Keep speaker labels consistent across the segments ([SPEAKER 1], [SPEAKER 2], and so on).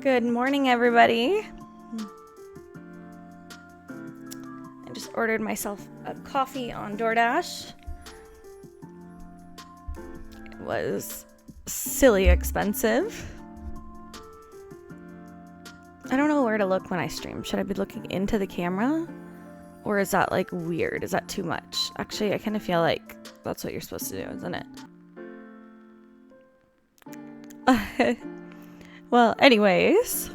[SPEAKER 1] Good morning, everybody. I just ordered myself a coffee on DoorDash. It was silly expensive. I don't know where to look when I stream. Should I be looking into the camera? Or is that like weird? Is that too much? Actually, I kind of feel like that's what you're supposed to do, isn't it? Well, anyways,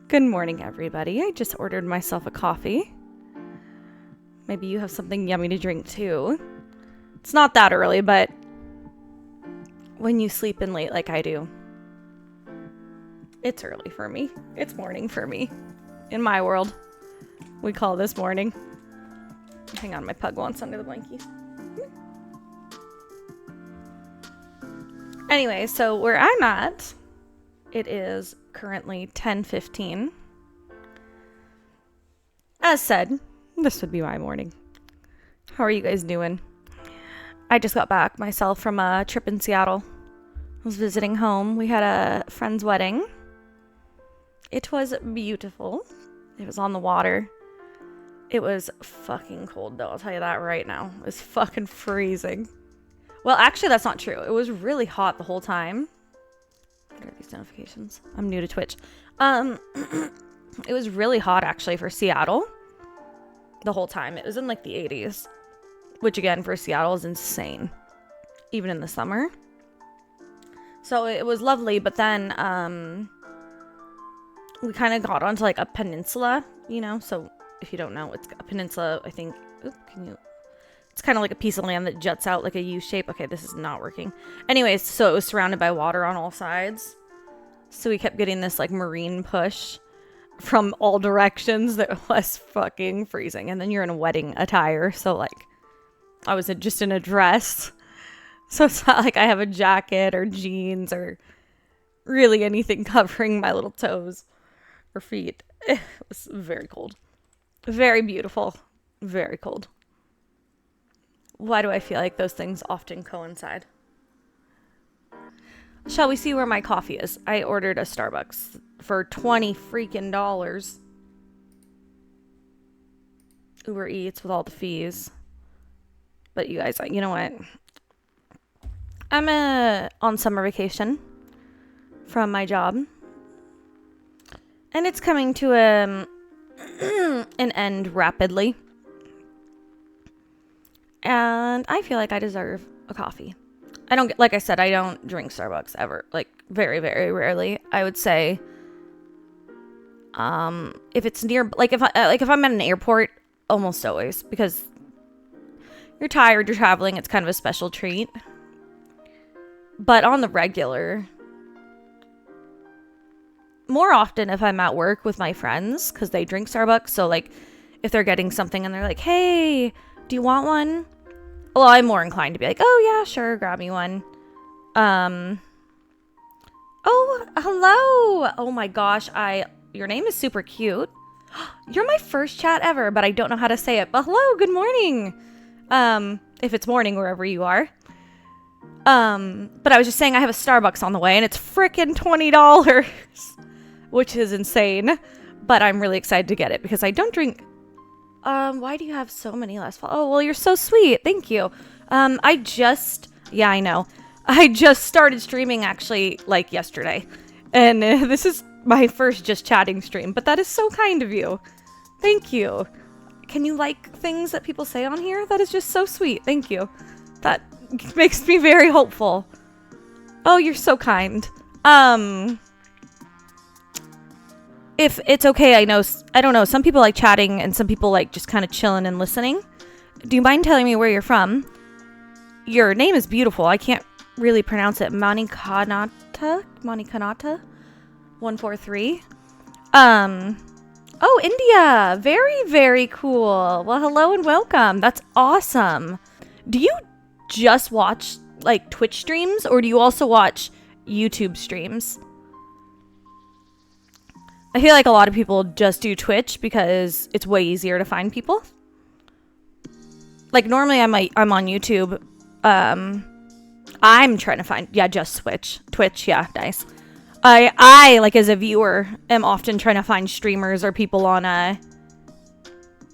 [SPEAKER 1] good morning, everybody. I just ordered myself a coffee. Maybe you have something yummy to drink too. It's not that early, but when you sleep in late like I do, it's early for me. It's morning for me. In my world, we call this morning. Hang on, my pug wants under the blankie. Anyway, so where I'm at, it is currently 10:15. As said, this would be my morning. How are you guys doing? I just got back myself from a trip in Seattle. I was visiting home. We had a friend's wedding. It was beautiful. It was on the water. It was fucking cold though, I'll tell you that right now. It was fucking freezing. Well, actually that's not true. It was really hot the whole time. What are these notifications? I'm new to Twitch. It was really hot actually for Seattle the whole time. It was in like the 80s, which again for Seattle is insane, even in the summer. So it was lovely, but then we kind of got onto like a peninsula, you know. So if you don't know, it's a peninsula. I think. It's kind of like a piece of land that juts out like a U shape. Okay, this is not working. Anyways, so it was surrounded by water on all sides. So we kept getting this like marine push from all directions that was fucking freezing. And then you're in a wedding attire. So like I was just in a dress. So it's not like I have a jacket or jeans or really anything covering my little toes or feet. It was very cold. Very beautiful. Very cold. Why do I feel like those things often coincide? Shall we see where my coffee is? I ordered a Starbucks for $20 freaking dollars. Uber Eats with all the fees. But you guys, you know what? I'm on summer vacation from my job. And it's coming to an end rapidly. And I feel like I deserve a coffee. Like I said, I don't drink Starbucks ever. Like very, very rarely. I would say, if it's near, like if I'm at an airport, almost always, because you're tired, you're traveling, it's kind of a special treat. But on the regular, more often if I'm at work with my friends, because they drink Starbucks. So like if they're getting something and they're like, hey, do you want one? Well, I'm more inclined to be like, oh yeah, sure, grab me one. Oh, hello. Oh my gosh, your name is super cute. You're my first chat ever, but I don't know how to say it. But hello, good morning. If it's morning wherever you are. But I was just saying I have a Starbucks on the way and it's frickin' $20, which is insane. But I'm really excited to get it because I don't drink. Why do you have so many last fall? Oh, well, you're so sweet. Thank you. Yeah, I know. I just started streaming actually like yesterday. And this is my first just chatting stream, but that is so kind of you. Thank you. Can you like things that people say on here? That is just so sweet. Thank you. That makes me very hopeful. Oh, you're so kind. If it's okay, I don't know, some people like chatting and some people like just kind of chilling and listening. Do you mind telling me where you're from? Your name is beautiful. I can't really pronounce it. Manikanata 143. Oh, India. Very, very cool. Well, hello and welcome. That's awesome. Do you just watch like Twitch streams or do you also watch YouTube streams? I feel like a lot of people just do Twitch because it's way easier to find people. Like normally I'm on YouTube. I'm trying to find just Twitch. Yeah, nice. I like as a viewer am often trying to find streamers or people on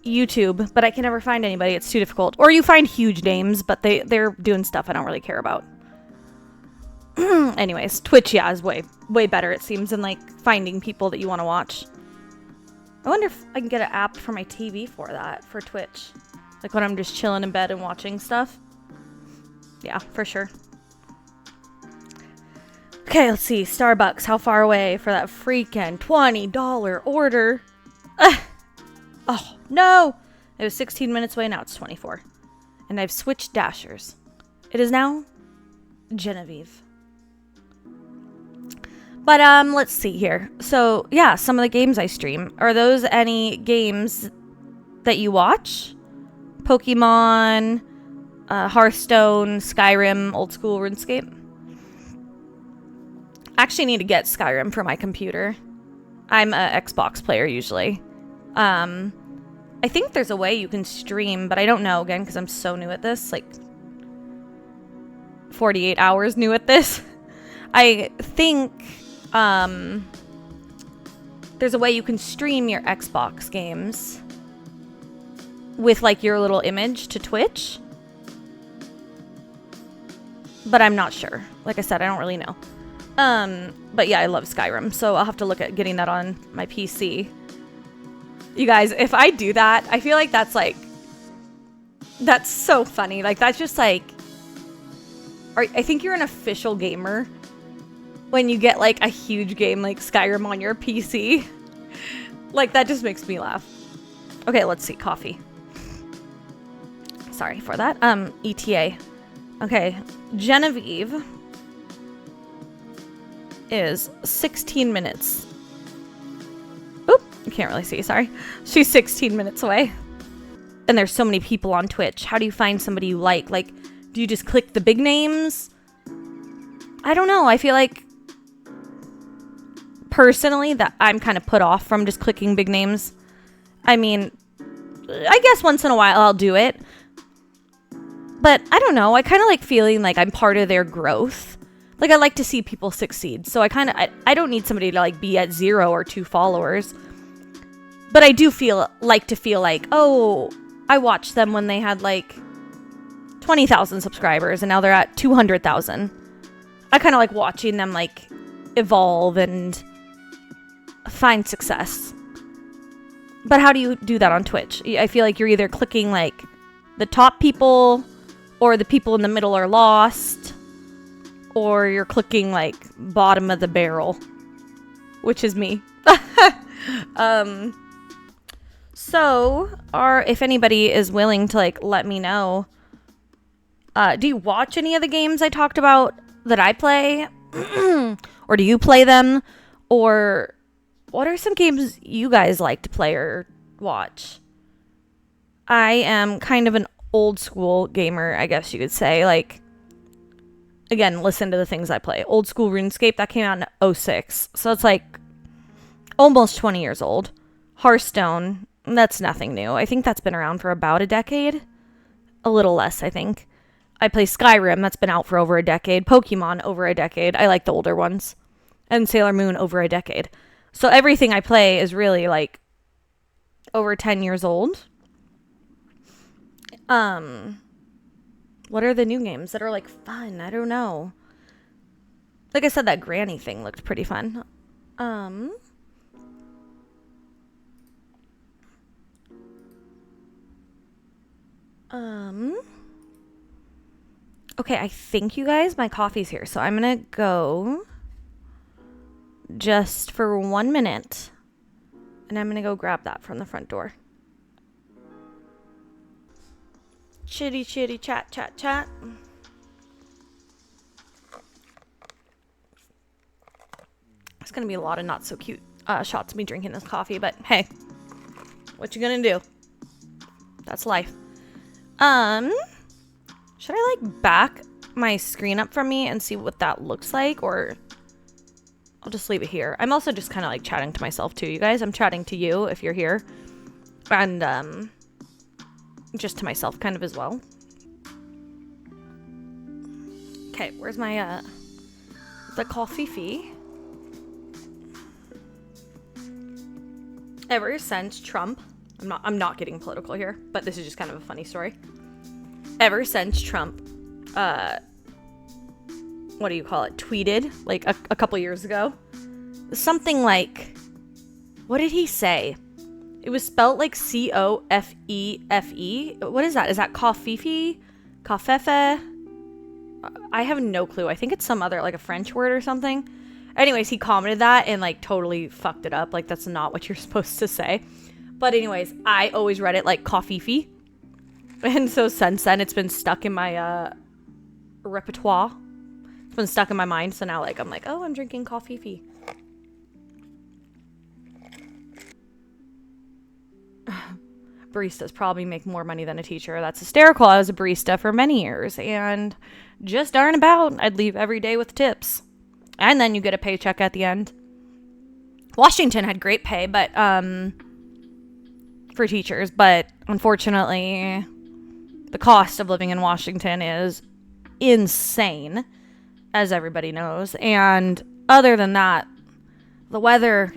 [SPEAKER 1] YouTube, but I can never find anybody. It's too difficult. Or you find huge names, but they're doing stuff I don't really care about. Anyways, Twitch, yeah, is way better, it seems, than like finding people that you want to watch. I wonder if I can get an app for my TV for that, for Twitch. Like when I'm just chilling in bed and watching stuff. Yeah, for sure. Okay, let's see. Starbucks, how far away for that freaking $20 order? Oh, no! It was 16 minutes away, now it's 24. And I've switched dashers. It is now Genevieve. But, let's see here. So, yeah, some of the games I stream. Are those any games that you watch? Pokemon, Hearthstone, Skyrim, old school RuneScape? I actually need to get Skyrim for my computer. I'm an Xbox player usually. I think there's a way you can stream, but I don't know, again, because I'm so new at this. Like, 48 hours new at this. I think there's a way you can stream your Xbox games with, like, your little image to Twitch. But I'm not sure. Like I said, I don't really know. But yeah, I love Skyrim, so I'll have to look at getting that on my PC. You guys, if I do that, I feel like that's so funny. Like, that's just like, I think you're an official gamer when you get like a huge game like Skyrim on your PC. Like, that just makes me laugh. Okay, let's see, coffee. Sorry for that. ETA. Okay, Genevieve is 16 minutes. Oop, you can't really see, sorry. She's 16 minutes away. And there's so many people on Twitch. How do you find somebody you like? Like, do you just click the big names? I don't know. I feel like, personally, that I'm kind of put off from just clicking big names. I mean, I guess once in a while I'll do it. But I don't know. I kind of like feeling like I'm part of their growth. Like, I like to see people succeed. So I don't need somebody to like be at 0 or 2 followers. But I do feel like, oh, I watched them when they had like 20,000 subscribers and now they're at 200,000. I kind of like watching them like evolve and find success. But how do you do that on Twitch? I feel like you're either clicking like the top people, or the people in the middle are lost, or you're clicking like bottom of the barrel, which is me. So, if anybody is willing to like let me know, do you watch any of the games I talked about that I play? Or do you play them? Or what are some games you guys like to play or watch? I am kind of an old school gamer, I guess you could say. Like, again, listen to the things I play. Old school RuneScape, that came out in 2006. So it's like almost 20 years old. Hearthstone, that's nothing new. I think that's been around for about a decade. A little less, I think. I play Skyrim, that's been out for over a decade. Pokemon, over a decade. I like the older ones. And Sailor Moon, over a decade. So everything I play is really like over 10 years old. What are the new games that are like fun? I don't know. Like I said, that granny thing looked pretty fun. Okay, I think, you guys, my coffee's here, so I'm gonna go just for 1 minute, and I'm gonna go grab that from the front door. Chitty chitty chat chat chat. It's gonna be a lot of not so cute shots of me drinking this coffee, but hey, what you gonna do? That's life. Should I like back my screen up from me and see what that looks like, or I'll just leave it here. I'm also just kind of like chatting to myself too, you guys. I'm chatting to you if you're here, and just to myself kind of as well. Okay, where's my the coffee fee? Ever since Trump, I'm not getting political here, but this is just kind of a funny story. Ever since Trump, what do you call it, tweeted, like a couple years ago, something like, what did he say? It was spelled like Cofefe. What is that? Is that Covfefe? Covfefe? I have no clue. I think it's some other, like a French word or something. Anyways, he commented that and like totally fucked it up. Like, that's not what you're supposed to say. But anyways, I always read it like Covfefe. And so since then, it's been stuck in my repertoire. It's been stuck in my mind. So now, like, I'm like, oh, I'm drinking Covfefe. Baristas probably make more money than a teacher. That's hysterical. I was a barista for many years, and just darn about, I'd leave every day with tips. And then you get a paycheck at the end. Washington had great pay, but for teachers, but unfortunately, the cost of living in Washington is insane, as everybody knows. And other than that, the weather,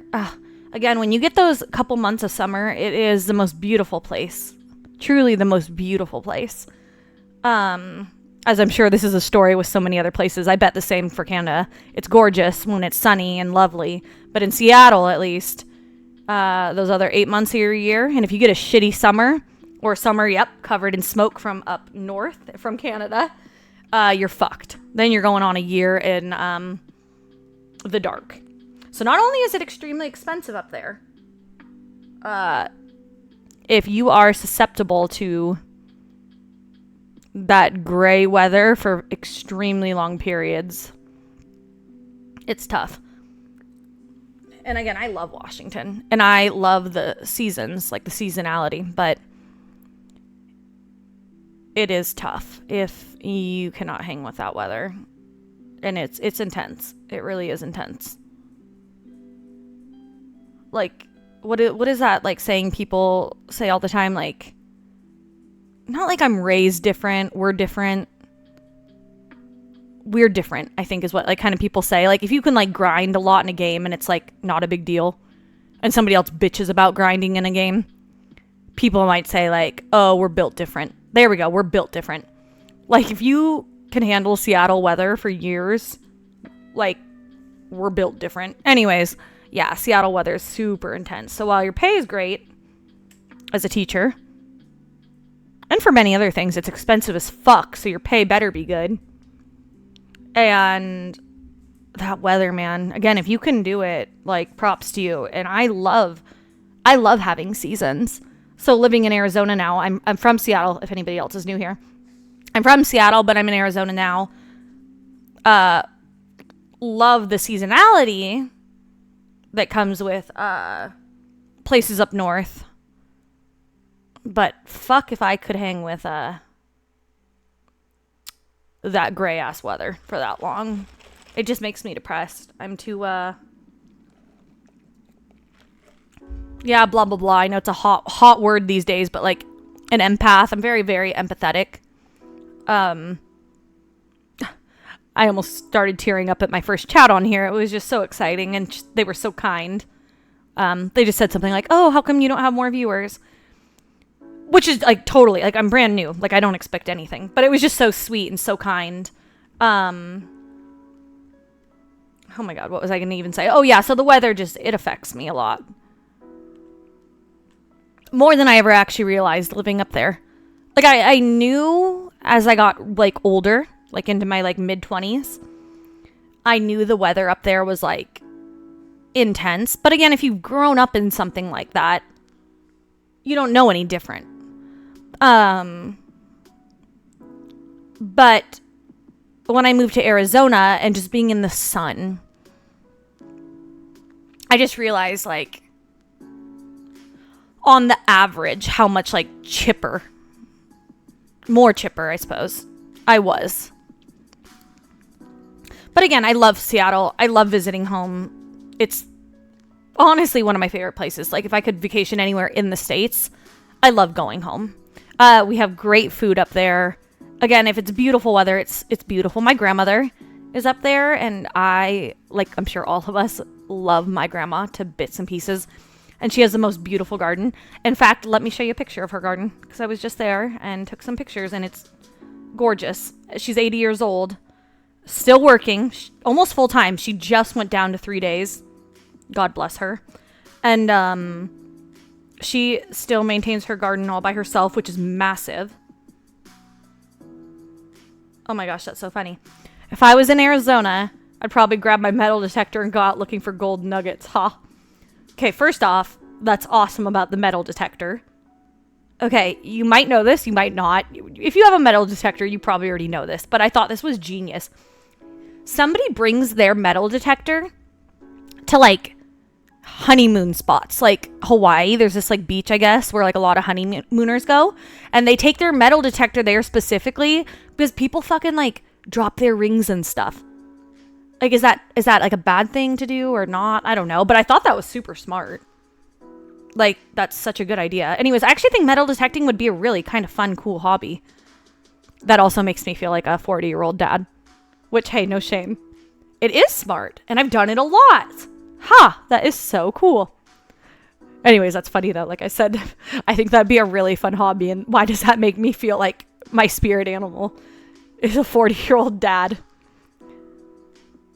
[SPEAKER 1] again, when you get those couple months of summer, it is the most beautiful place. Truly the most beautiful place. As I'm sure this is a story with so many other places. I bet the same for Canada. It's gorgeous when it's sunny and lovely. But in Seattle, at least, those other 8 months of your year, and if you get a shitty summer, or summer, covered in smoke from up north from Canada, you're fucked. Then you're going on a year in the dark. So not only is it extremely expensive up there, if you are susceptible to that gray weather for extremely long periods, it's tough. And again, I love Washington, and I love the seasons, like the seasonality, but it is tough if you cannot hang with that weather. And it's intense. It really is intense. Like, what is that, like, saying people say all the time, like, not like I'm raised different, we're different, I think is what, like, kind of people say. Like, if you can, like, grind a lot in a game and it's, like, not a big deal, and somebody else bitches about grinding in a game, people might say, like, oh, we're built different. There we go, we're built different. Like, if you can handle Seattle weather for years, like, we're built different. Anyways, yeah, Seattle weather is super intense. So while your pay is great as a teacher, and for many other things, it's expensive as fuck, so your pay better be good. And that weather, man, again, if you can do it, like, props to you. And I love having seasons. So living in Arizona now, I'm from Seattle, if anybody else is new here. I'm from Seattle, but I'm in Arizona now. Love the seasonality that comes with places up north. But fuck if I could hang with that gray ass weather for that long. It just makes me depressed. I'm too yeah, blah blah blah. I know it's a hot word these days, but like an empath. I'm very, very empathetic. I almost started tearing up at my first chat on here. It was just so exciting, and they were so kind. They just said something like, oh, how come you don't have more viewers? Which is, like, totally, like, I'm brand new. Like, I don't expect anything. But it was just so sweet and so kind. Oh my god, what was I going to even say? Oh yeah, so the weather just, it affects me a lot. More than I ever actually realized living up there. Like, I knew as I got, like, older, like, into my, like, mid-20s, I knew the weather up there was, like, intense. But again, if you've grown up in something like that, you don't know any different. But when I moved to Arizona and just being in the sun, I just realized, like, on the average, how much, like, more chipper, I suppose, I was. But again, I love Seattle. I love visiting home. It's honestly one of my favorite places. Like, if I could vacation anywhere in the States, I love going home. We have great food up there. Again, if it's beautiful weather, it's beautiful. My grandmother is up there, and I, like, I'm sure all of us love my grandma to bits and pieces. And she has the most beautiful garden. In fact, let me show you a picture of her garden, because I was just there and took some pictures, and it's gorgeous. She's 80 years old, still working, almost full time. She just went down to 3 days. God bless her. And she still maintains her garden all by herself, which is massive. Oh my gosh, that's so funny. If I was in Arizona, I'd probably grab my metal detector and go out looking for gold nuggets. Ha. Okay, first off, that's awesome about the metal detector. Okay, you might know this, you might not. If you have a metal detector, you probably already know this, but I thought this was genius. Somebody brings their metal detector to, like, honeymoon spots, like Hawaii. There's this, like, beach, I guess, where, like, a lot of honeymooners go, and they take their metal detector there specifically because people fucking, like, drop their rings and stuff. Like, is that like a bad thing to do or not? I don't know, but I thought that was super smart. Like, that's such a good idea. Anyways, I actually think metal detecting would be a really kind of fun, cool hobby. That also makes me feel like a 40-year-old dad. Which, hey, no shame. It is smart, and I've done it a lot. Ha! That is so cool. Anyways, that's funny though. Like I said, I think that'd be a really fun hobby, and why does that make me feel like my spirit animal is a 40-year-old dad?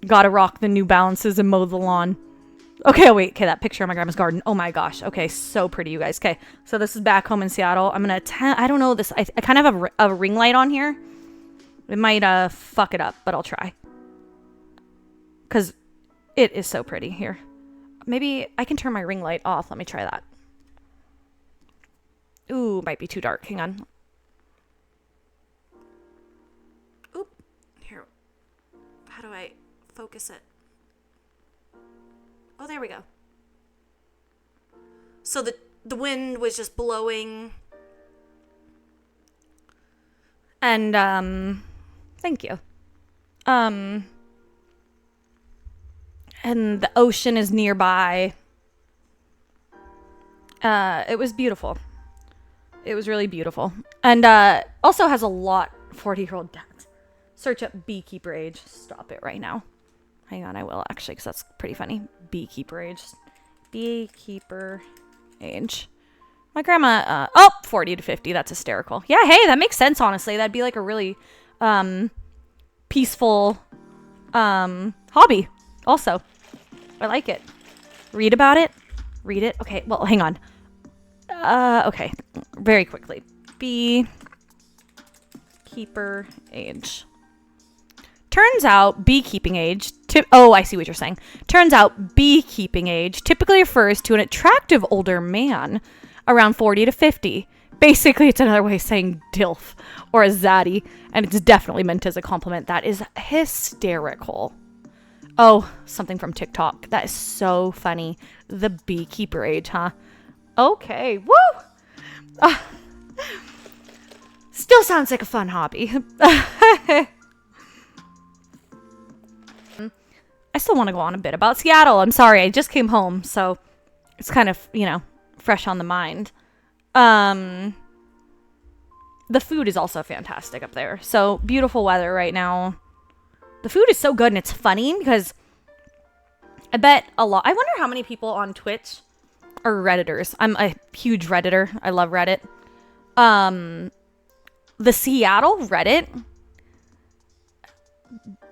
[SPEAKER 1] Gotta rock the New Balances and mow the lawn. Okay, wait. Okay, that picture of my grandma's garden. Oh my gosh. Okay, so pretty, you guys. Okay, so this is back home in Seattle. I'm gonna I don't know this. I kind of have a ring light on here. It might fuck it up, but I'll try. Because it is so pretty here. Maybe I can turn my ring light off. Let me try that. Ooh, might be too dark. Hang on. Oop. Here. How do I focus it? Oh, there we go. So the wind was just blowing. And, thank you. And the ocean is nearby. It was beautiful. It was really beautiful. And, also has a lot 40-year-old dads. Search up beekeeper age. Stop it right now. Hang on, I will actually, because that's pretty funny. Beekeeper age. Beekeeper age. My grandma, 40 to 50. That's hysterical. Yeah, hey, that makes sense, honestly. That'd be like a really peaceful hobby also. I like it. Read about it. Read it. Okay, well, hang on. Okay, very quickly. Beekeeper age. Turns out beekeeping age, I see what you're saying. Turns out beekeeping age typically refers to an attractive older man around 40 to 50. Basically, it's another way of saying DILF or a zaddy, and it's definitely meant as a compliment. That is hysterical. Oh, something from TikTok. That is so funny. The beekeeper age, huh? Okay, woo! Still sounds like a fun hobby. I still want to go on a bit about Seattle. I'm sorry, I just came home, so it's kind of, fresh on the mind. The food is also fantastic up there. So, beautiful weather right now. The food is so good, and it's funny because I bet I wonder how many people on Twitch are Redditors. I'm a huge Redditor. I love Reddit. The Seattle Reddit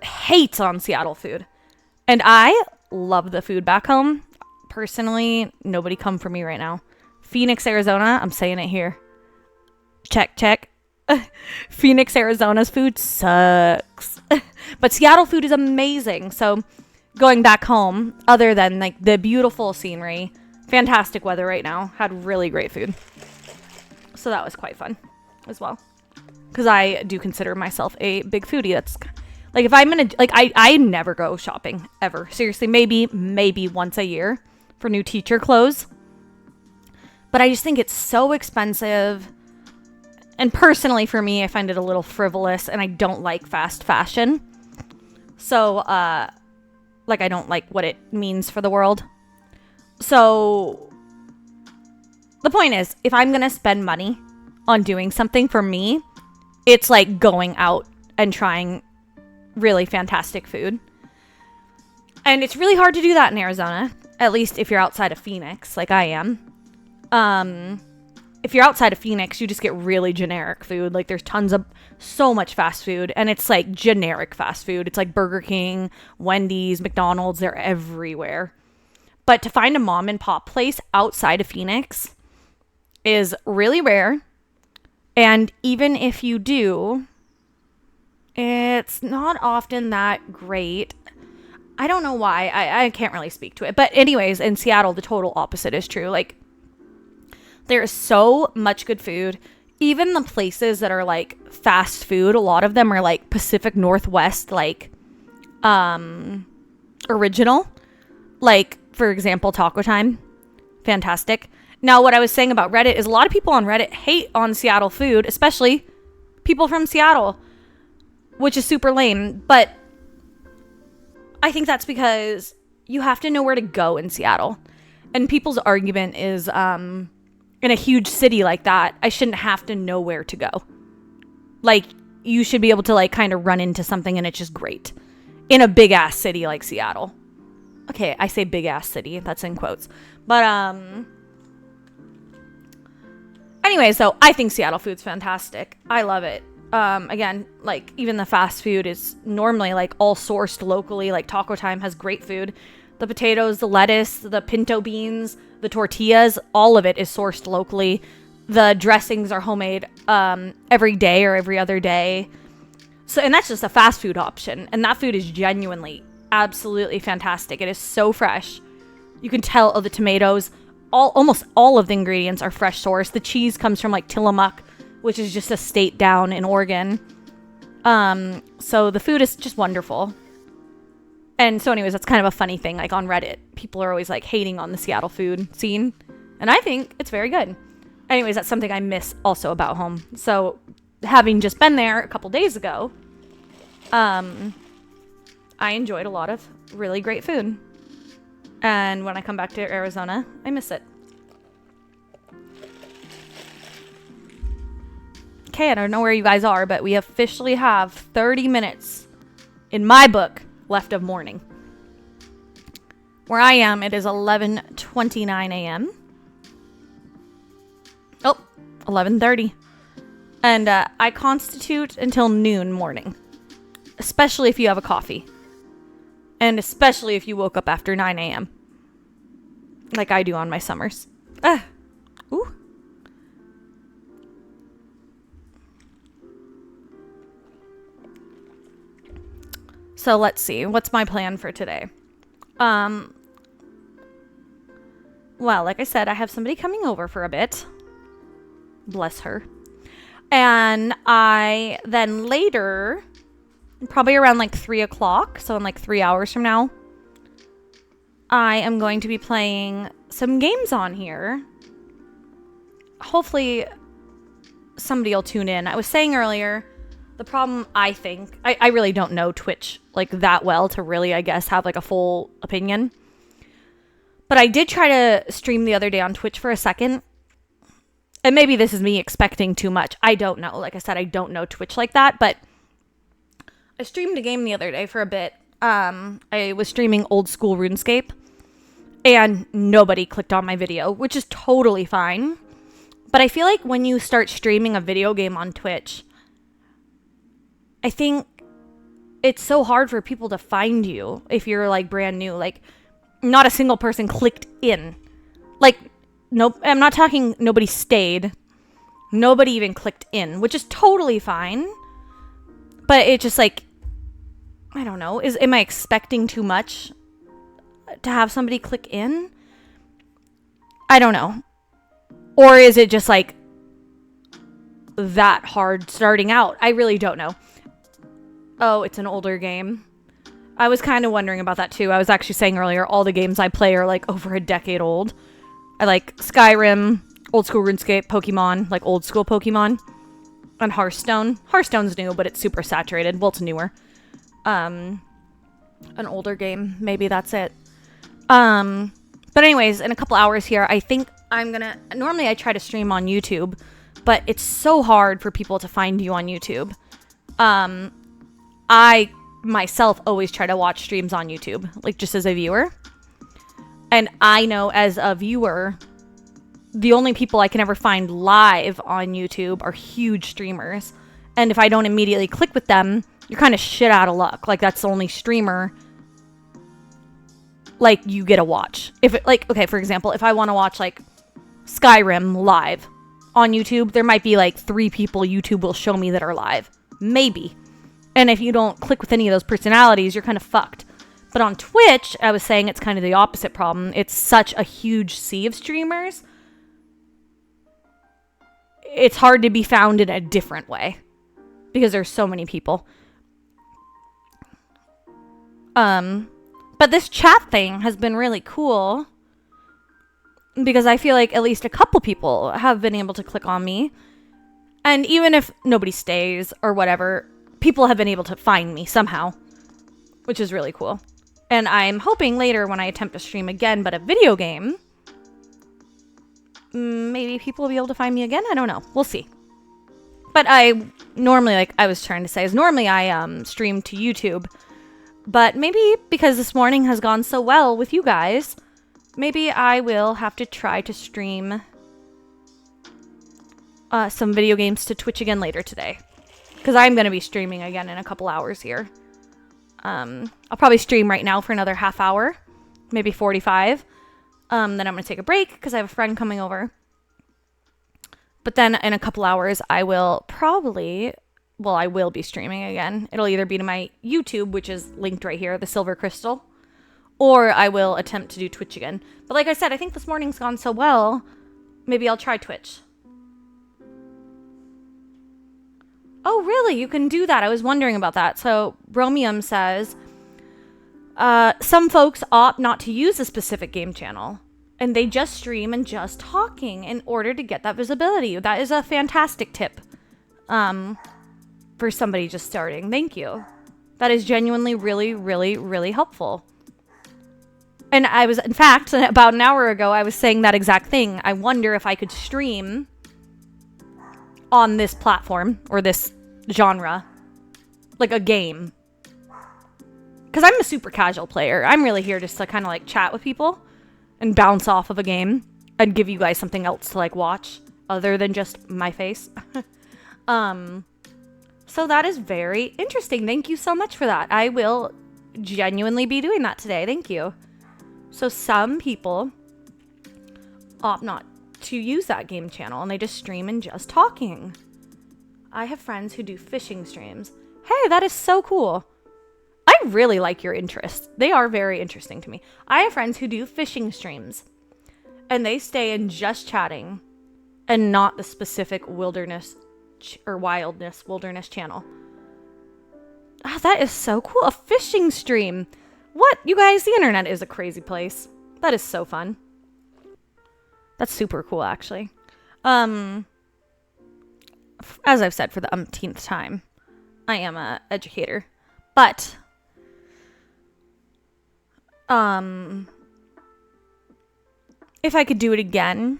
[SPEAKER 1] hates on Seattle food. And I love the food back home. Personally, nobody come for me right now. Phoenix, Arizona. I'm saying it here. Check. Phoenix, Arizona's food sucks. But Seattle food is amazing. So going back home, other than like the beautiful scenery, fantastic weather right now, had really great food. So that was quite fun as well. Because I do consider myself a big foodie. That's like, if I'm gonna, like, I never go shopping ever. Seriously, maybe once a year for new teacher clothes. But I just think it's so expensive. And personally, for me, I find it a little frivolous, and I don't like fast fashion. So, like, I don't like what it means for the world. So, the point is, if I'm gonna spend money on doing something for me, it's like going out and trying really fantastic food. And it's really hard to do that in Arizona. At least if you're outside of Phoenix, like I am. If you're outside of Phoenix, you just get really generic food. Like there's so much fast food, and it's like generic fast food. It's like Burger King, Wendy's, McDonald's, they're everywhere. But to find a mom and pop place outside of Phoenix is really rare. And even if you do, it's not often that great. I don't know why. I can't really speak to it. But anyways, in Seattle, the total opposite is true. Like, there is so much good food. Even the places that are like fast food, a lot of them are like Pacific Northwest, like original. Like, for example, Taco Time. Fantastic. Now, what I was saying about Reddit is a lot of people on Reddit hate on Seattle food, especially people from Seattle, which is super lame. But I think that's because you have to know where to go in Seattle. And people's argument is, in a huge city like that, I shouldn't have to know where to go. Like, you should be able to, like, kind of run into something and it's just great. In a big-ass city like Seattle. Okay, I say big-ass city. That's in quotes. But, anyways, so I think Seattle food's fantastic. I love it. Again, like, even the fast food is normally, like, all sourced locally. Like, Taco Time has great food. The potatoes, the lettuce, the pinto beans, the tortillas, all of it is sourced locally. The dressings are homemade every day or every other day. So, and that's just a fast food option. And that food is genuinely, absolutely fantastic. It is so fresh. You can tell, the tomatoes, almost all of the ingredients are fresh sourced. The cheese comes from like Tillamook, which is just a state down in Oregon. So the food is just wonderful. And so anyways, that's kind of a funny thing. Like on Reddit, people are always like hating on the Seattle food scene. And I think it's very good. Anyways, that's something I miss also about home. So having just been there a couple days ago, I enjoyed a lot of really great food. And when I come back to Arizona, I miss it. Okay, I don't know where you guys are, but we officially have 30 minutes in my book left of morning. Where I am, it is 11:29 a.m. Oh, 11:30. And I constitute until noon morning. Especially if you have a coffee. And especially if you woke up after 9 a.m. Like I do on my summers. Ooh. So let's see. What's my plan for today? Well, like I said, I have somebody coming over for a bit. Bless her. And I then later, probably around like 3 o'clock, so in like 3 hours from now, I am going to be playing some games on here. Hopefully somebody will tune in. I was saying earlier, the problem, I think, I really don't know Twitch like that well to really, I guess, have like a full opinion. But I did try to stream the other day on Twitch for a second. And maybe this is me expecting too much. I don't know. Like I said, I don't know Twitch like that. But I streamed a game the other day for a bit. I was streaming old school RuneScape. And nobody clicked on my video, which is totally fine. But I feel like when you start streaming a video game on Twitch, I think it's so hard for people to find you if you're like brand new. Like, not a single person clicked in. Like, nope, I'm not talking nobody stayed. Nobody even clicked in, which is totally fine. But it just like, I don't know. Am I expecting too much to have somebody click in? I don't know. Or is it just like that hard starting out? I really don't know. Oh, it's an older game. I was kind of wondering about that too. I was actually saying earlier, all the games I play are like over a decade old. I like Skyrim, old school RuneScape, Pokemon, like old school Pokemon, and Hearthstone. Hearthstone's new, but it's super saturated. Well, it's newer. An older game. Maybe that's it. But anyways, in a couple hours here, I think I'm gonna... Normally I try to stream on YouTube, but it's so hard for people to find you on YouTube. I myself always try to watch streams on YouTube, like just as a viewer. And I know as a viewer, the only people I can ever find live on YouTube are huge streamers. And if I don't immediately click with them, you're kind of shit out of luck. Like, that's the only streamer, like, you get to watch. If it, like, okay, for example, if I want to watch, like, Skyrim live on YouTube, there might be, like, 3 people YouTube will show me that are live. Maybe. And if you don't click with any of those personalities, you're kind of fucked. But on Twitch, I was saying it's kind of the opposite problem. It's such a huge sea of streamers. It's hard to be found in a different way because there's so many people. But this chat thing has been really cool because I feel like at least a couple people have been able to click on me. And even if nobody stays or whatever, people have been able to find me somehow, which is really cool. And I'm hoping later when I attempt to stream again, but a video game, maybe people will be able to find me again. I don't know. We'll see. But I normally, like I was trying to say, is normally I stream to YouTube. But maybe because this morning has gone so well with you guys, maybe I will have to try to stream some video games to Twitch again later today. Because I'm going to be streaming again in a couple hours here. I'll probably stream right now for another half hour, maybe 45. Then I'm going to take a break because I have a friend coming over. But then in a couple hours, I will be streaming again. It'll either be to my YouTube, which is linked right here, the Silver Crystal, or I will attempt to do Twitch again. But like I said, I think this morning's gone so well, maybe I'll try Twitch. Oh, really? You can do that. I was wondering about that. So, Bromium says, some folks opt not to use a specific game channel, and they just stream and just talking in order to get that visibility. That is a fantastic tip for somebody just starting. Thank you. That is genuinely really, really, really helpful. And I was, in fact, about an hour ago, I was saying that exact thing. I wonder if I could stream on this platform or this genre, like a game. Because I'm a super casual player. I'm really here just to kind of like chat with people and bounce off of a game and give you guys something else to like watch other than just my face. So that is very interesting. Thank you so much for that. I will genuinely be doing that today. Thank you. So some people opt not to use that game channel and they just stream and just talking. I have friends who do fishing streams. Hey, that is so cool. I really like your interests. They are very interesting to me. I have friends who do fishing streams and they stay in just chatting and not the specific wilderness channel. Oh, that is so cool. A fishing stream. What? You guys, the internet is a crazy place. That is so fun. That's super cool, actually. As I've said for the umpteenth time, I am a educator. But, if I could do it again,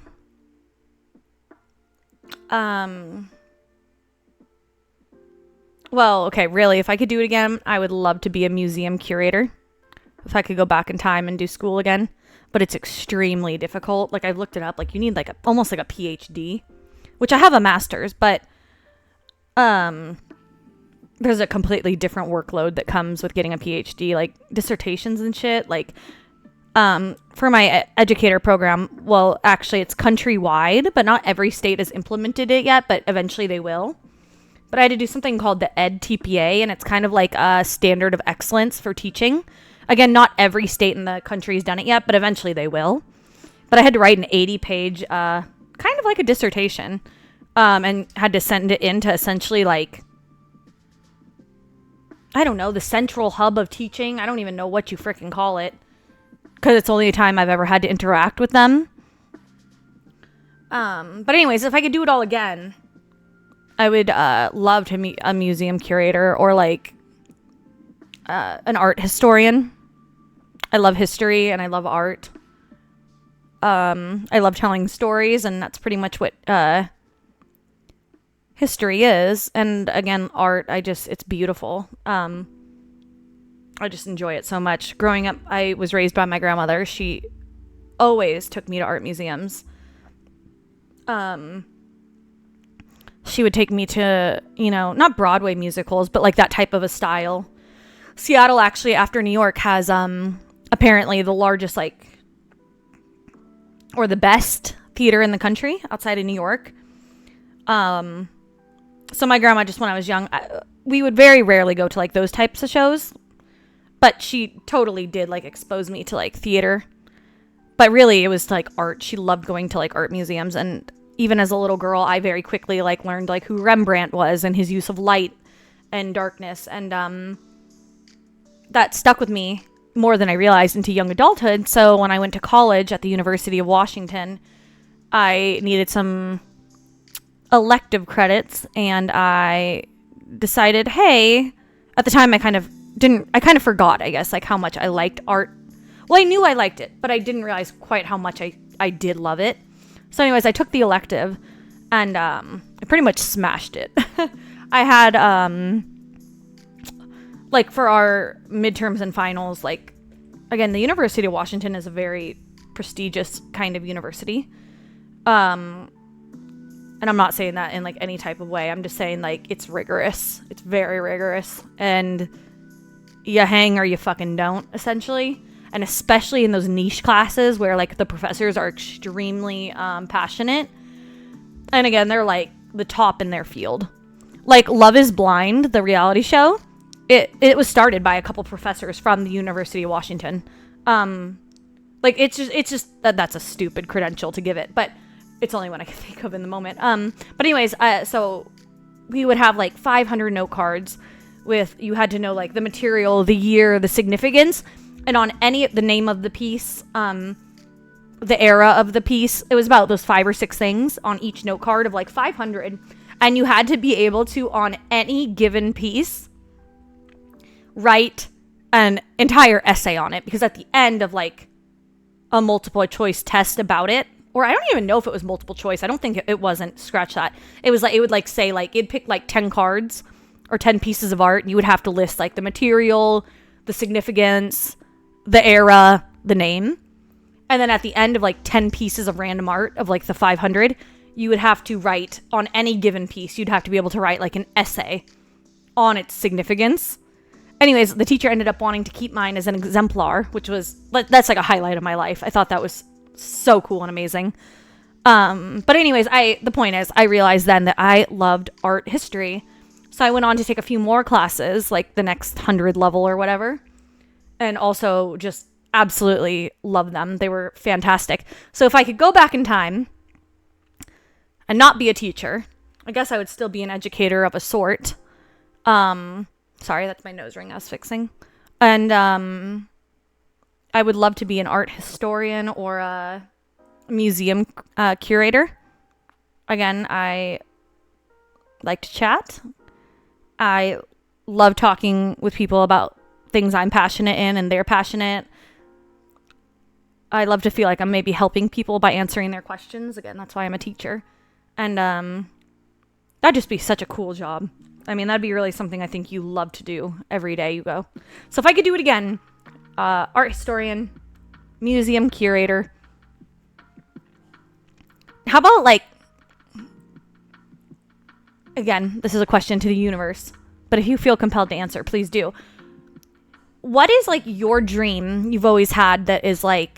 [SPEAKER 1] well, okay, really, if I could do it again, I would love to be a museum curator. If I could go back in time and do school again. But it's extremely difficult. Like, I've looked it up. Like, you need, like, almost like a PhD. Which I have a master's, but, there's a completely different workload that comes with getting a PhD. Like, dissertations and shit. Like, for my educator program, well, actually, it's countrywide. But not every state has implemented it yet. But eventually they will. But I had to do something called the EdTPA. And it's kind of like a standard of excellence for teaching. Again, not every state in the country has done it yet, but eventually they will. But I had to write an 80-page, kind of like a dissertation, and had to send it in to essentially, like, I don't know, the central hub of teaching. I don't even know what you frickin' call it, because it's only a time I've ever had to interact with them. But anyways, if I could do it all again, I would love to meet a museum curator or, like, an art historian. I love history and I love art. I love telling stories, and that's pretty much what history is. And again, art, it's beautiful. I just enjoy it so much. Growing up, I was raised by my grandmother. She always took me to art museums. She would take me to, not Broadway musicals, but like that type of a style. Seattle, actually, after New York, has apparently the largest, or the best theater in the country outside of New York. So my grandma, just when I was young, we would very rarely go to those types of shows, but she totally did expose me to theater. But really, it was art. She loved going to art museums, and even as a little girl, I very quickly learned who Rembrandt was and his use of light and darkness, and that stuck with me more than I realized into young adulthood. So when I went to college at the University of Washington, I needed some elective credits, and I decided, hey, at the time I kind of forgot, I guess, how much I liked art. Well, I knew I liked it, but I didn't realize quite how much I did love it. So anyways, I took the elective, and I pretty much smashed it. I had, for our midterms and finals, again, the University of Washington is a very prestigious kind of university. And I'm not saying that in any type of way. I'm just saying it's rigorous. It's very rigorous, and you hang or you fucking don't, essentially. And especially in those niche classes where the professors are extremely passionate. And again, they're the top in their field. Love is Blind, the reality show. It was started by a couple professors from the University of Washington. It's just that's a stupid credential to give it, but it's only one I can think of in the moment. But anyways, so we would have 500 note cards with, you had to know the material, the year, the significance, and on the name of the piece, the era of the piece. It was about those 5 or 6 things on each note card of 500, and you had to be able to, on any given piece, write an entire essay on it, because at the end of a multiple choice test about it, or I don't even know if it was multiple choice. I don't think it wasn't. Scratch that. It was it would say it'd pick 10 cards or 10 pieces of art, and you would have to list the material, the significance, the era, the name. And then at the end of 10 pieces of random art of the 500, you would have to write on any given piece. You'd have to be able to write an essay on its significance. Anyways, the teacher ended up wanting to keep mine as an exemplar, which was, that's a highlight of my life. I thought that was so cool and amazing. But anyways, the point is, I realized then that I loved art history. So I went on to take a few more classes, the next 100 level or whatever. And also just absolutely love them. They were fantastic. So if I could go back in time and not be a teacher, I guess I would still be an educator of a sort. Sorry, that's my nose ring I was fixing. And I would love to be an art historian or a museum curator. Again, I like to chat. I love talking with people about things I'm passionate in and they're passionate. I love to feel like I'm maybe helping people by answering their questions. Again, that's why I'm a teacher. And that'd just be such a cool job. I mean, that'd be really something I think you love to do every day you go. So if I could do it again, art historian, museum curator. How about again, this is a question to the universe, but if you feel compelled to answer, please do. What is your dream you've always had that is a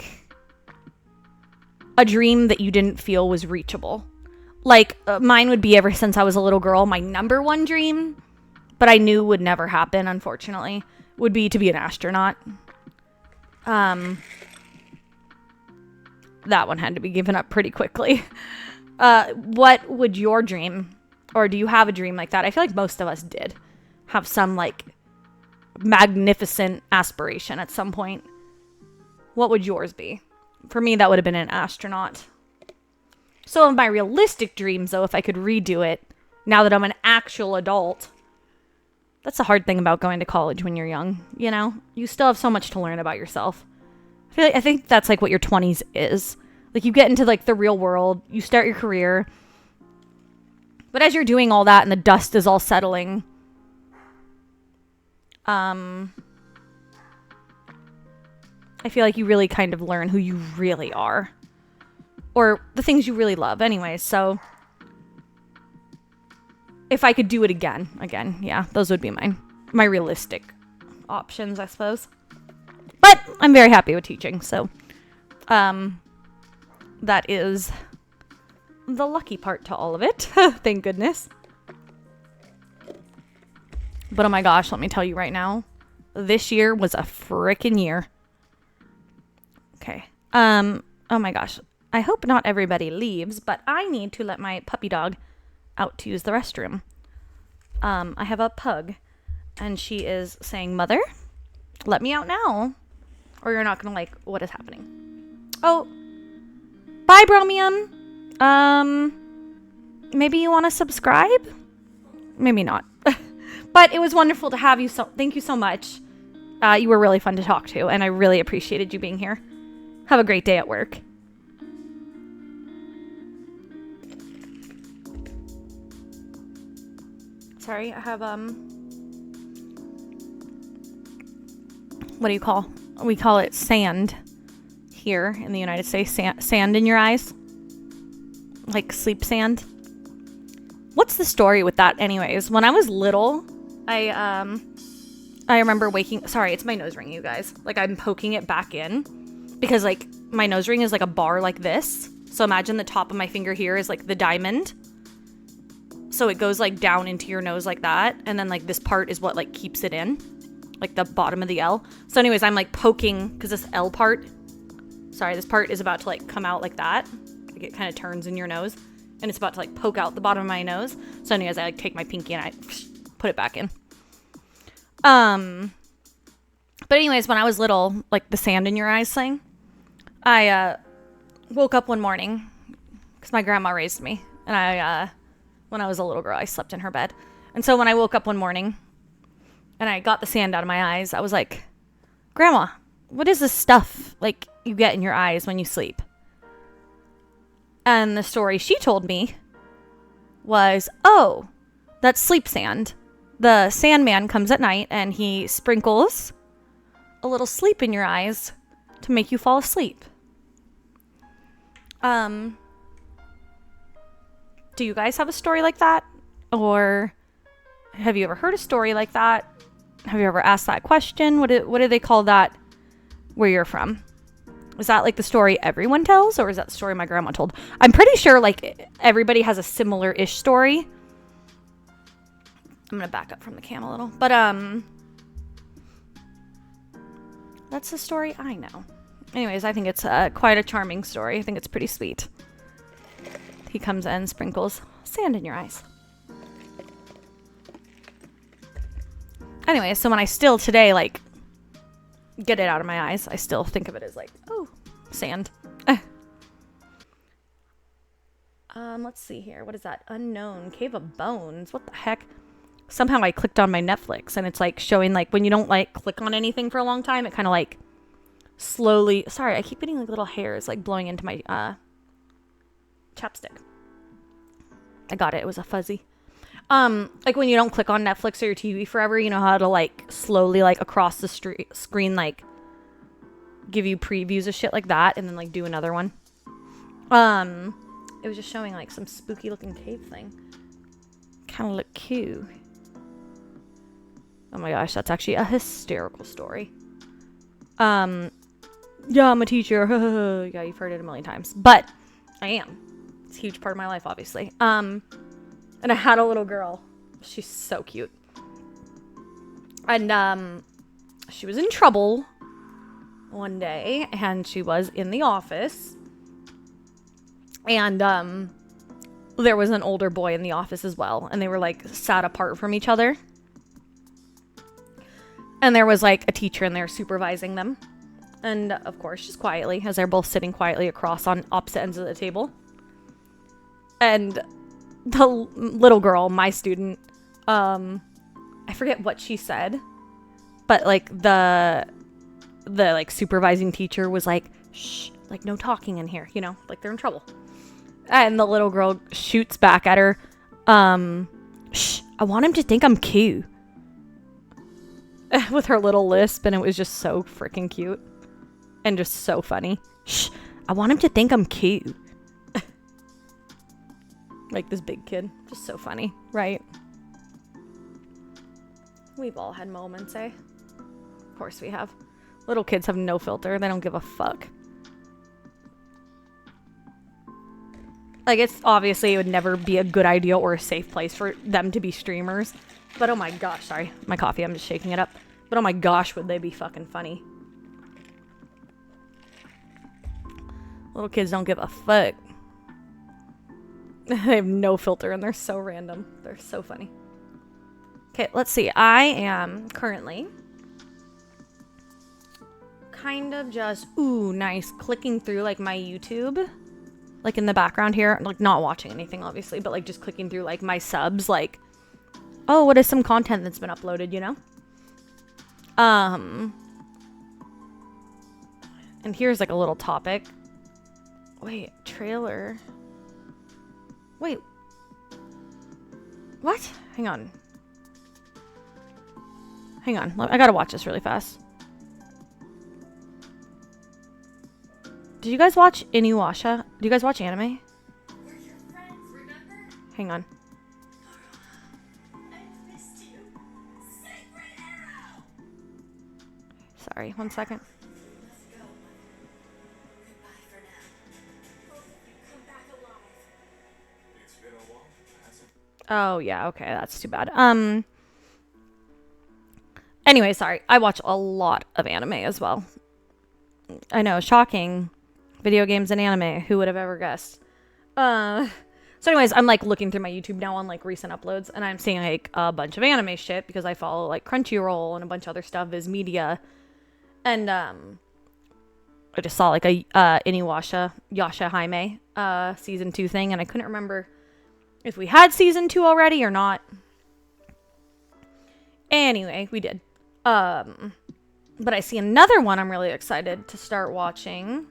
[SPEAKER 1] dream that you didn't feel was reachable? Mine would be, ever since I was a little girl, my number one dream, but I knew would never happen, unfortunately, would be to be an astronaut. That one had to be given up pretty quickly. What would your dream, or do you have a dream like that? I feel like most of us did have some magnificent aspiration at some point. What would yours be? For me, that would have been an astronaut. Some of my realistic dreams, though, if I could redo it, now that I'm an actual adult, that's the hard thing about going to college when you're young, You still have so much to learn about yourself. I think that's what your 20s is. You get into the real world, you start your career, but as you're doing all that and the dust is all settling, I feel like you really kind of learn who you really are. Or the things you really love anyway. So if I could do it again, yeah, those would be my realistic options, I suppose. But I'm very happy with teaching, so that is the lucky part to all of it. Thank goodness. But oh my gosh, let me tell you right now, this year was a frickin' year. Okay. Oh my gosh. I hope not everybody leaves, but I need to let my puppy dog out to use the restroom. I have a pug, and she is saying, "Mother, let me out now, or you're not gonna like what is happening." Oh, bye, Bromium. Maybe you want to subscribe? Maybe not. But it was wonderful to have you. So thank you so much. You were really fun to talk to, and I really appreciated you being here. Have a great day at work. Sorry, I have, what do you call? We call it sand here in the United States. Sand in your eyes. Like sleep sand. What's the story with that anyways? When I was little, I remember waking... Sorry, it's my nose ring, you guys. Like, I'm poking it back in. Because, like, my nose ring is like a bar like this. So imagine the top of my finger here is like the diamond. So it goes like down into your nose like that. And then like this part is what like keeps it in. Like the bottom of the L. So anyways, I'm like poking because this L part... Sorry, this part is about to like come out like that. Like it kind of turns in your nose. And it's about to like poke out the bottom of my nose. So anyways, I like take my pinky and I put it back in. But anyways, when I was little, like the sand in your eyes thing, I woke up one morning because my grandma raised me. And when I was a little girl, I slept in her bed. And so when I woke up one morning and I got the sand out of my eyes, I was like, "Grandma, what is this stuff like you get in your eyes when you sleep?" And the story she told me was, "Oh, that's sleep sand. The Sandman comes at night and he sprinkles a little sleep in your eyes to make you fall asleep." Do you guys have a story like that? Or have you ever heard a story like that? Have you ever asked that question? What do they call that where you're from? Is that like the story everyone tells, or is that the story my grandma told? I'm pretty sure like everybody has a similar-ish story. I'm gonna back up from the cam a little. But that's the story I know. Anyways, I think it's quite a charming story. I think it's pretty sweet. He comes in, sprinkles sand in your eyes. Anyway, so when I still today, like, get it out of my eyes, I still think of it as like, oh, sand. Let's see here. What is that? Unknown. Cave of Bones. What the heck? Somehow I clicked on my Netflix, and it's like showing, like, when you don't, like, click on anything for a long time, it kind of, like, slowly... Sorry, I keep getting, like, little hairs, like, blowing into my, chapstick. I got it. It was a fuzzy. Like when you don't click on Netflix or your TV forever, you know how to like slowly like across the screen like give you previews of shit like that and then like do another one. It was just showing like some spooky looking cave thing. Kind of look cute. Oh my gosh, that's actually a hysterical story. Yeah, I'm a teacher. Yeah, you've heard it a million times. But I am. It's a huge part of my life, obviously. And I had a little girl. She's so cute. And she was in trouble one day, and she was in the office. And there was an older boy in the office as well, and they were like sat apart from each other. And there was like a teacher in there supervising them. And of course, just quietly, as they're both sitting quietly across on opposite ends of the table. And the little girl, my student, I forget what she said, but like the like supervising teacher was like, "Shh, like no talking in here, you know, like they're in trouble." And the little girl shoots back at her, "Shh, I want him to think I'm cute." With her little lisp, and it was just so freaking cute. and just so funny. Shh, I want him to think I'm cute. Like this big kid. Just so funny, right? We've all had moments, eh? Of course we have. Little kids have no filter. They don't give a fuck. Like, it's obviously it would never be a good idea or a safe place for them to be streamers. But oh my gosh, sorry. My coffee, I'm just shaking it up. But oh my gosh, would they be fucking funny. Little kids don't give a fuck. They have no filter and they're so random. They're so funny. Okay, let's see. I am currently kind of just, ooh, nice, clicking through like my YouTube. Like in the background here. Like not watching anything, obviously, but like just clicking through like my subs. Like, oh, what is some content that's been uploaded, you know? And here's like a little topic. Wait, trailer. Wait. What? Hang on. Hang on. I gotta watch this really fast. Did you guys watch Inuyasha? Do you guys watch anime?
[SPEAKER 2] We're your friends, remember?
[SPEAKER 1] Hang on.
[SPEAKER 2] I missed you. Sacred Arrow!
[SPEAKER 1] Sorry, 1 second.
[SPEAKER 2] Let's go. Goodbye for now. Hope you come back alive.
[SPEAKER 3] It's been a while, hasn't it?
[SPEAKER 1] Oh, yeah, okay, that's too bad. Anyway, sorry. I watch a lot of anime as well. I know, shocking. Video games and anime. Who would have ever guessed? So anyways, I'm like looking through my YouTube now on like recent uploads, and I'm seeing like a bunch of anime shit because I follow like Crunchyroll and a bunch of other stuff, Viz Media. And I just saw like a Inuyasha Yasha Jaime season 2 thing, and I couldn't remember if we had season 2 already or not. Anyway, we did. But I see another one I'm really excited to start watching.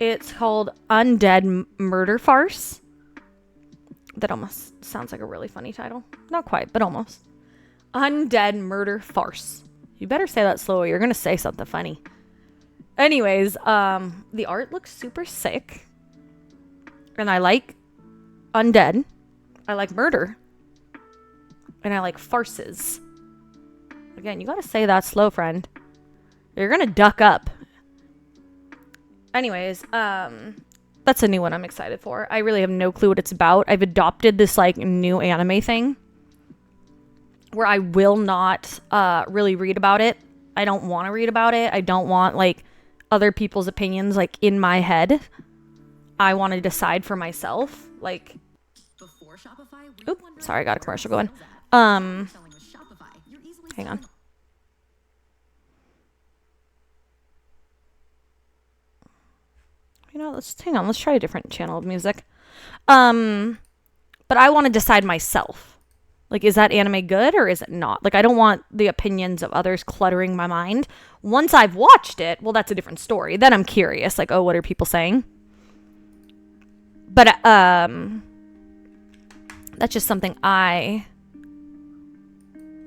[SPEAKER 1] It's called Undead Murder Farce. That almost sounds like a really funny title. Not quite, but almost. Undead Murder Farce. You better say that slower. You're gonna say something funny. Anyways, the art looks super sick. And I like undead. I like murder. And I like farces. Again, you gotta say that slow, friend. You're gonna duck up. Anyways, that's a new one I'm excited for. I really have no clue what it's about. I've adopted this like new anime thing where I will not really read about it. I don't want to read about it. I don't want like other people's opinions like in my head. I want to decide for myself. Like,
[SPEAKER 4] Before Shopify,
[SPEAKER 1] oop, sorry, I got a commercial going. Hang on. You know, let's hang on. Let's try a different channel of music. But I want to decide myself. Like, is that anime good or is it not? Like, I don't want the opinions of others cluttering my mind. Once I've watched it, well, that's a different story. Then I'm curious. Like, oh, what are people saying? But that's just something I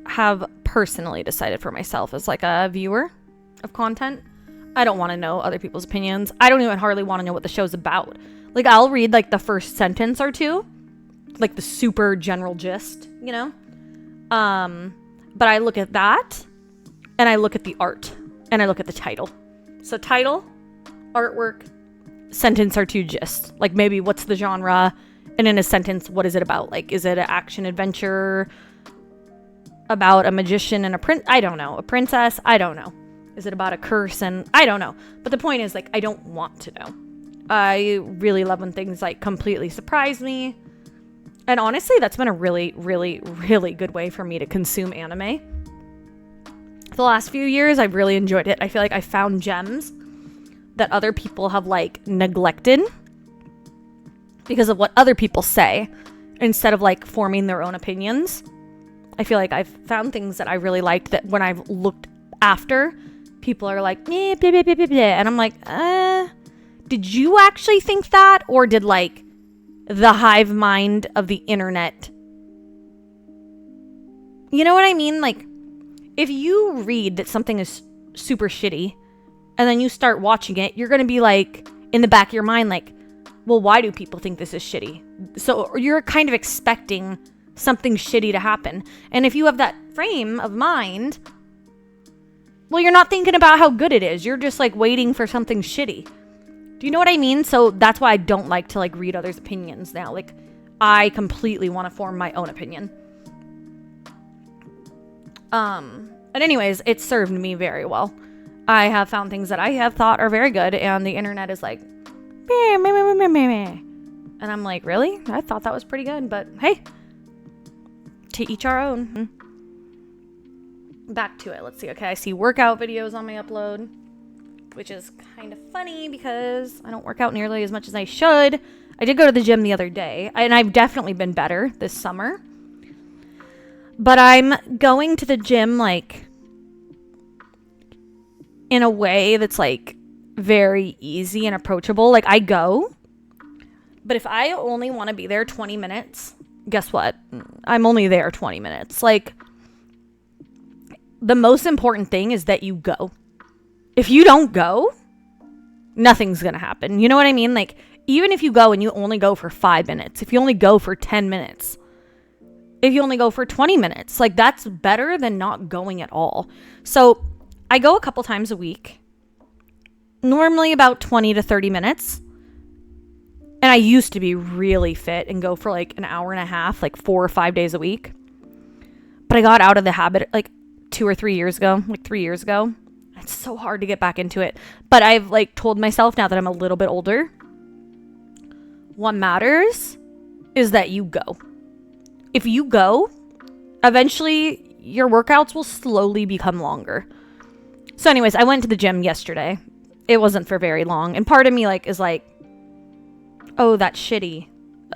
[SPEAKER 1] have personally decided for myself as like a viewer of content. I don't want to know other people's opinions. I don't even hardly want to know what the show's about. Like, I'll read like the first sentence or two, like the super general gist, you know? But I look at that and I look at the art and I look at the title. So title, artwork, sentence or two gist. Like maybe what's the genre, and in a sentence, what is it about? Like, is it an action adventure about a magician and a prince? I don't know. A princess? I don't know. Is it about a curse? And I don't know. But the point is, like, I don't want to know. I really love when things, like, completely surprise me. And honestly, that's been a really, really, really good way for me to consume anime. The last few years, I've really enjoyed it. I feel like I found gems that other people have, like, neglected because of what other people say instead of, like, forming their own opinions. I feel like I've found things that I really liked that when I've looked after, people are like, eh, blah, blah, blah, blah, blah. And I'm like, did you actually think that? Or did, like, the hive mind of the internet? You know what I mean? Like, if you read that something is super shitty and then you start watching it, you're going to be like, in the back of your mind, like, well, why do people think this is shitty? So you're kind of expecting something shitty to happen. And if you have that frame of mind, well, you're not thinking about how good it is. You're just like waiting for something shitty. Do you know what I mean? So that's why I don't like to like read others' opinions now. Like, I completely want to form my own opinion. And anyways, it served me very well. I have found things that I have thought are very good, and the internet is like, meh, meh, meh, meh, meh, meh. And I'm like, really? I thought that was pretty good, but hey, to each our own. Back to it. Let's see. Okay, I see workout videos on my upload, which is kind of funny because I don't work out nearly as much as I should. I did go to the gym the other day, and I've definitely been better this summer. But I'm going to the gym, like, in a way that's, like, very easy and approachable. Like, I go, but if I only want to be there 20 minutes, guess what? I'm only there 20 minutes. Like, the most important thing is that you go. If you don't go, nothing's going to happen. You know what I mean? Like, even if you go and you only go for 5 minutes, if you only go for 10 minutes, if you only go for 20 minutes, like, that's better than not going at all. So I go a couple times a week, normally about 20 to 30 minutes. And I used to be really fit and go for like an hour and a half, like 4 or 5 days a week. But I got out of the habit like 2 or 3 years ago, like 3 years ago. It's so hard to get back into it. But I've like told myself now that I'm a little bit older, what matters is that you go. If you go, eventually your workouts will slowly become longer. So anyways, I went to the gym yesterday. It wasn't for very long. And part of me like is like, oh, that's shitty.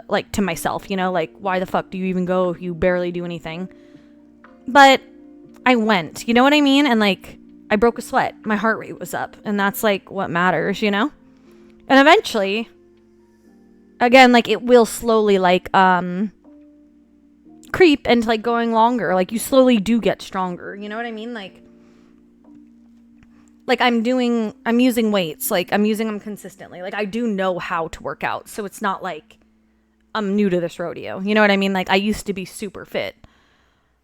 [SPEAKER 1] Like, to myself, you know, like, why the fuck do you even go if you barely do anything? But I went, you know what I mean? And like, I broke a sweat. My heart rate was up. And that's like what matters, you know? And eventually, again, like, it will slowly like creep into like going longer. Like, you slowly do get stronger, you know what I mean? Like I'm using weights, like I'm using them consistently. Like, I do know how to work out, so it's not like I'm new to this rodeo, you know what I mean? Like, I used to be super fit,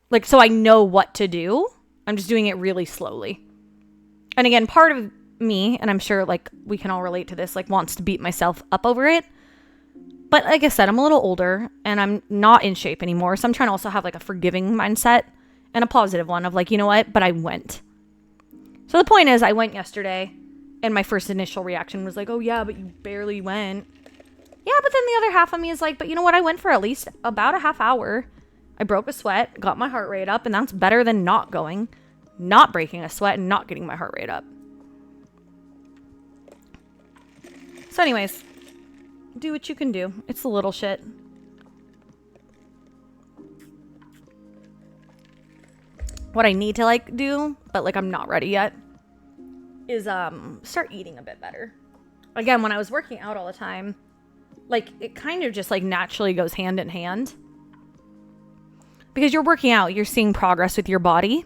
[SPEAKER 1] like, so I know what to do. I'm just doing it really slowly. And again, part of me, and I'm sure like we can all relate to this, like, wants to beat myself up over it. But like I said, I'm a little older and I'm not in shape anymore. So I'm trying to also have like a forgiving mindset and a positive one of like, you know what? But I went. So the point is, I went yesterday and my first initial reaction was like, oh yeah, but you barely went. Yeah, but then the other half of me is like, but you know what? I went for at least about a half hour. I broke a sweat, got my heart rate up, and that's better than not going, not breaking a sweat, and not getting my heart rate up. So anyways, do what you can do. It's a little shit. What I need to like do, but like I'm not ready yet, is start eating a bit better. Again, when I was working out all the time, like, it kind of just like naturally goes hand in hand. Because you're working out, you're seeing progress with your body.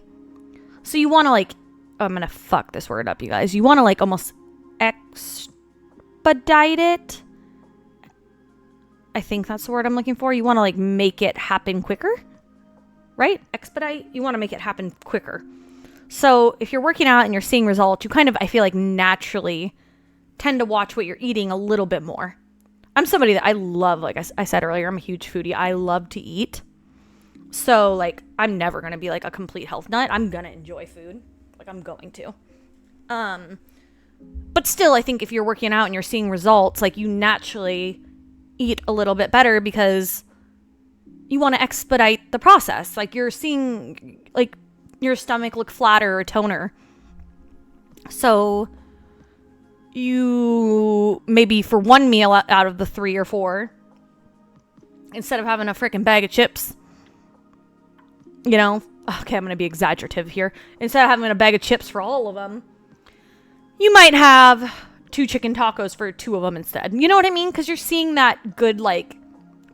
[SPEAKER 1] So you want to like, oh, I'm going to fuck this word up, you guys. You want to like almost expedite it. I think that's the word I'm looking for. You want to like make it happen quicker, right? Expedite. You want to make it happen quicker. So if you're working out and you're seeing results, you kind of, I feel like, naturally tend to watch what you're eating a little bit more. I'm somebody that I love, like I said earlier, I'm a huge foodie. I love to eat. So, like, I'm never going to be, like, a complete health nut. I'm going to enjoy food. Like, I'm going to. But still, I think if you're working out and you're seeing results, like, you naturally eat a little bit better because you want to expedite the process. Like, you're seeing, like, your stomach look flatter or toner. So you maybe for one meal out of the 3 or 4, instead of having a freaking bag of chips, you know, okay, I'm going to be exaggerative here. Instead of having a bag of chips for all of them, you might have 2 chicken tacos for 2 of them instead. You know what I mean? Because you're seeing that good, like,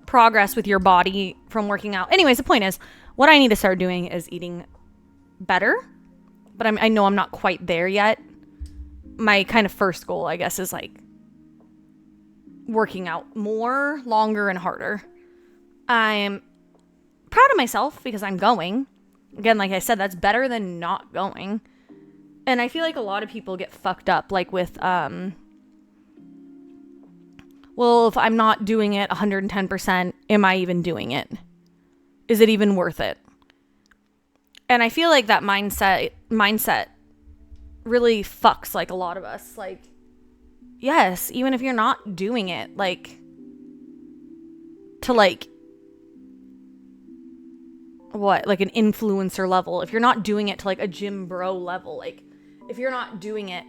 [SPEAKER 1] progress with your body from working out. Anyways, the point is, what I need to start doing is eating better. But I know I'm not quite there yet. my kind of first goal, I guess, is like working out more, longer, and harder. I'm proud of myself because I'm going. Again, like I said, that's better than not going. And I feel like a lot of people get fucked up, like with, well, if I'm not doing it 110%, am I even doing it? Is it even worth it? And I feel like that mindset really fucks like a lot of us. Like, yes, even if you're not doing it, like, to like, what, like an influencer level, if you're not doing it to like a gym bro level, like, if you're not doing it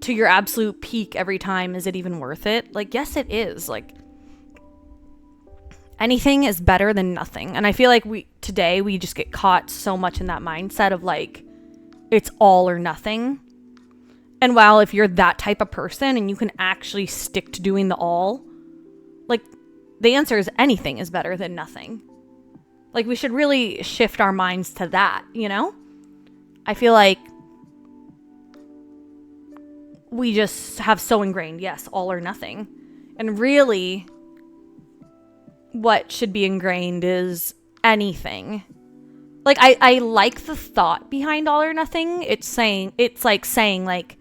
[SPEAKER 1] to your absolute peak every time, is it even worth it? Like, yes, it is. Like, anything is better than nothing. And I feel like today we just get caught so much in that mindset of like, it's all or nothing. And while if you're that type of person and you can actually stick to doing the all, like, the answer is anything is better than nothing. Like, we should really shift our minds to that, you know? I feel like we just have so ingrained, yes, all or nothing. And really, what should be ingrained is anything. Like, I like the thought behind all or nothing. It's like saying like,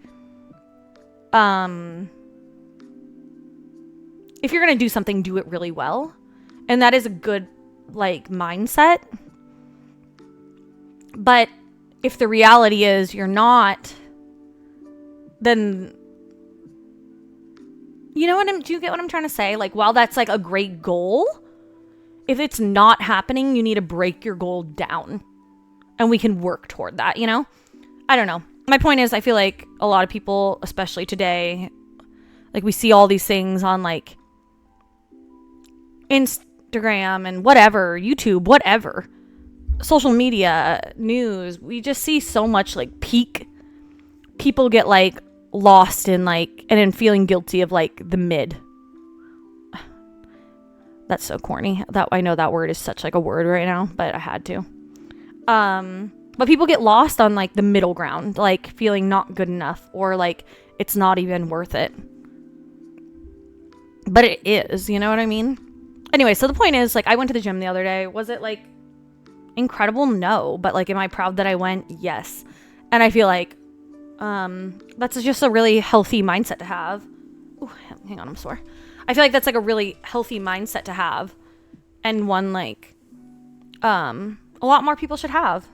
[SPEAKER 1] if you're gonna do something, do it really well. And that is a good, like, mindset. But if the reality is you're not, then, you know do you get what I'm trying to say? Like, while that's like a great goal, if it's not happening, you need to break your goal down and we can work toward that, you know? I don't know. My point is, I feel like a lot of people, especially today, like, we see all these things on like Instagram and whatever, YouTube, whatever, social media, news. We just see so much like peak. People get like lost in like, and then feeling guilty of like the mid. That's so corny. That I know that word is such like a word right now, but I had to. But people get lost on like the middle ground, like feeling not good enough or like it's not even worth it. But it is, you know what I mean? Anyway, so the point is, like, I went to the gym the other day. Was it like incredible? No. But like, am I proud that I went? Yes. And I feel like that's just a really healthy mindset to have. Ooh, hang on, I'm sore. I feel like that's like a really healthy mindset to have, and one like a lot more people should have.